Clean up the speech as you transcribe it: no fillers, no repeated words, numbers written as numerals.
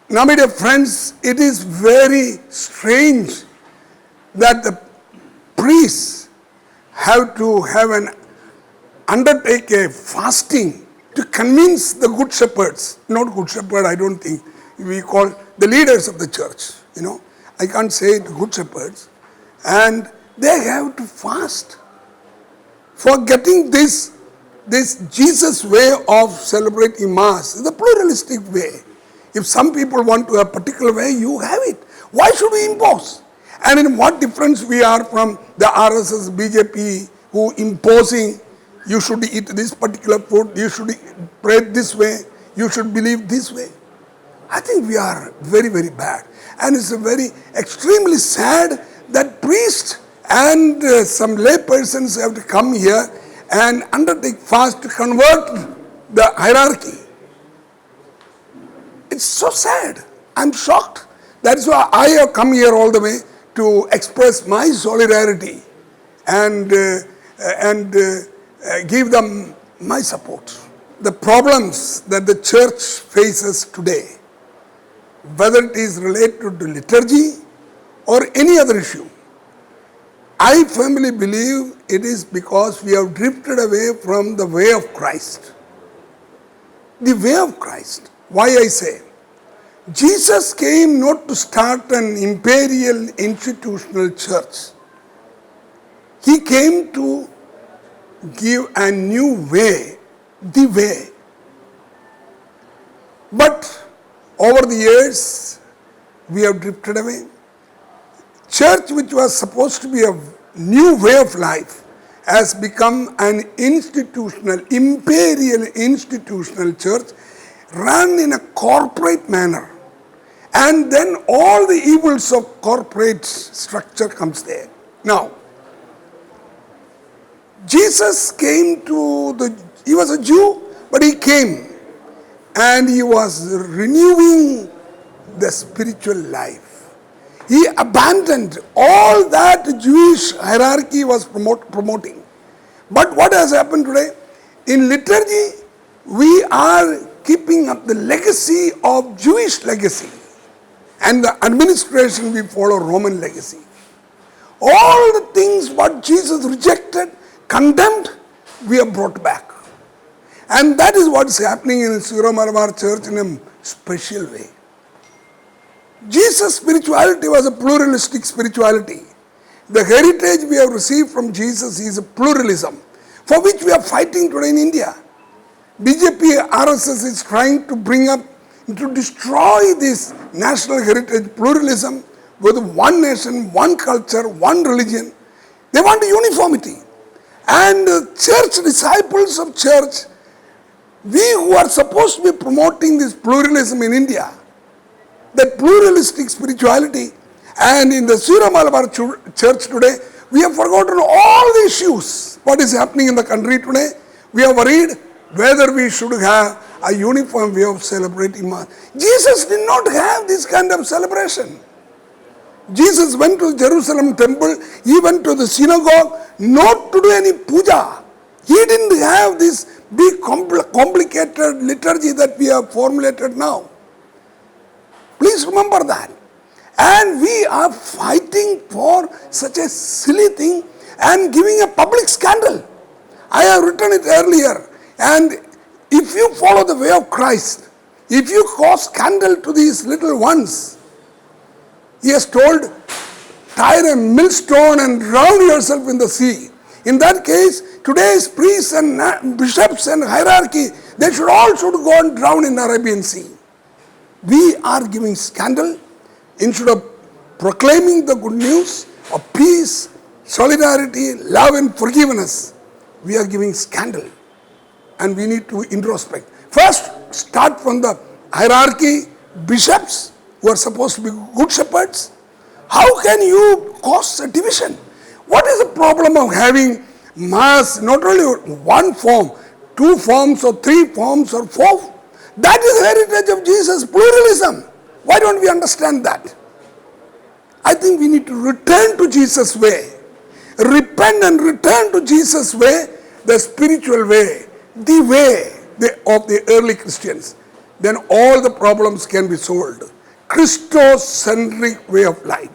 Now, my dear friends, it is very strange that the priests have to undertake a fasting to convince the good shepherds. Not good shepherd, I don't think. We call the leaders of the church. I can't say it good shepherds. And they have to fast for getting this Jesus way of celebrating Mass, the pluralistic way. If some people want to have a particular way, you have it. Why should we impose? And in what difference we are from the RSS BJP who imposing you should eat this particular food, you should pray this way, you should believe this way. I think we are very, very bad. And it's very extremely sad that priests and some lay persons have to come here and undertake fast to convert the hierarchy. It's so sad. I'm shocked. That's why I have come here all the way to express my solidarity and give them my support. The problems that the church faces today, whether it is related to liturgy or any other issue, I firmly believe it is because we have drifted away from the way of Christ. The way of Christ. Why I say? Jesus came not to start an imperial institutional church. He came to give a new way, the way. But over the years, we have drifted away. Church, which was supposed to be a new way of life, has become an institutional, imperial institutional church run in a corporate manner. And then all the evils of corporate structure comes there. Now, Jesus came he was a Jew, but he came and he was renewing the spiritual life. He abandoned all that Jewish hierarchy was promoting. But what has happened today? In liturgy, we are keeping up the legacy of Jewish legacy. And the administration, we follow Roman legacy. All the things what Jesus rejected, condemned, we have brought back. And that is what is happening in the Syro-Malabar Church in a special way. Jesus' spirituality was a pluralistic spirituality. The heritage we have received from Jesus is a pluralism, for which we are fighting today in India. BJP, RSS is trying to bring up, to destroy this national heritage pluralism with one nation, one culture, one religion. They want uniformity. And church, disciples of church, we who are supposed to be promoting this pluralism in India, that pluralistic spirituality, and in the Syro-Malabar Church today, we have forgotten all the issues. What is happening in the country today? We are worried whether we should have a uniform way of celebrating Mass. Jesus did not have this kind of celebration. Jesus went to Jerusalem temple, he went to the synagogue, not to do any puja. He didn't have this big complicated liturgy that we have formulated now. Please remember that. And we are fighting for such a silly thing and giving a public scandal. I have written it earlier. And if you follow the way of Christ, if you cause scandal to these little ones, he has told, tie a millstone and drown yourself in the sea. In that case, today's priests and bishops and hierarchy, they should go and drown in the Arabian Sea. We are giving scandal instead of proclaiming the good news of peace, solidarity, love and forgiveness. We are giving scandal. And we need to introspect. First, start from the hierarchy, bishops who are supposed to be good shepherds. How can you cause a division? What is the problem of having Mass, not only one form, two forms or three forms or four? That is the heritage of Jesus, pluralism. Why don't we understand that? I think we need to return to Jesus' way. Repent and return to Jesus' way, the spiritual way, the way of the early Christians. Then all the problems can be solved. Christocentric way of life.